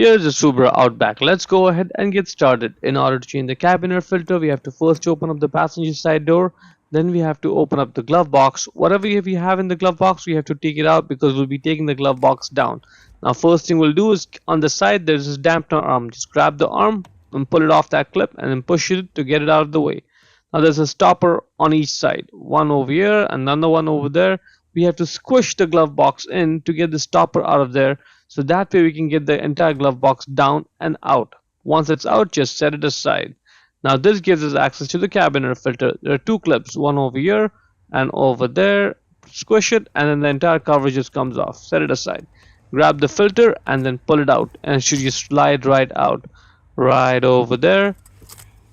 Here's the Subaru Outback. Let's go ahead and get started. In order to change the cabin air filter, we have to first open up the passenger side door. Then we have to open up the glove box. Whatever we have in the glove box, we have to take it out because we'll be taking the glove box down. Now, first thing we'll do is on the side there's this dampener arm. Just grab the arm and pull it off that clip and then push it to get it out of the way. Now there's a stopper on each side. One over here, another one over there. We have to squish the glove box in to get the stopper out of there, so that way we can get the entire glove box down and out. Once it's out, just set it aside. Now this gives us access to the cabin air filter. There are two clips, one over here and over there. Squish it and then the entire cover just comes off. Set it aside. Grab the filter and then pull it out, and it should just slide right out. Right over there.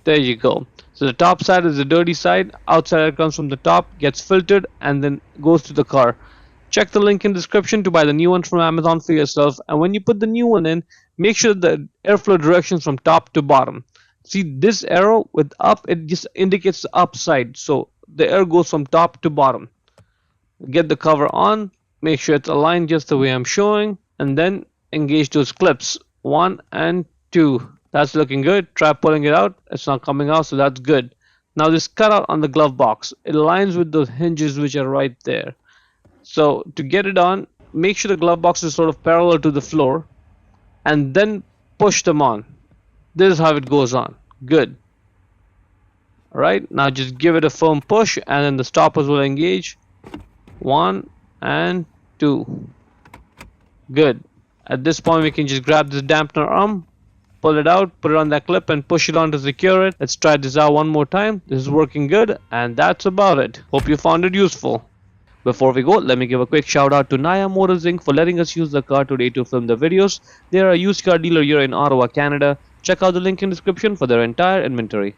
There you go. So the top side is the dirty side. Outside air comes from the top, gets filtered, and then goes to the car. Check the link in description to buy the new one from Amazon for yourself. And when you put the new one in, make sure the airflow directions from top to bottom. See this arrow with up, it just indicates the up side. So the air goes from top to bottom. Get the cover on. Make sure it's aligned just the way I'm showing. And then engage those clips. 1 and 2. That's looking good. Try pulling it out. It's not coming out, so that's good. Now this cutout on the glove box, it aligns with those hinges which are right there. So to get it on, make sure the glove box is sort of parallel to the floor and then push them on. This is how it goes on. Good. Alright, now just give it a firm push and then the stoppers will engage. 1 and 2. Good. At this point we can just grab this dampener arm, pull it out, put it on that clip and push it on to secure it. Let's try this out one more time. This is working good, and that's about it. Hope you found it useful. Before we go, let me give a quick shout out to Naya Motors Inc. for letting us use the car today to film the videos. They are a used car dealer here in Ottawa, Canada. Check out the link in description for their entire inventory.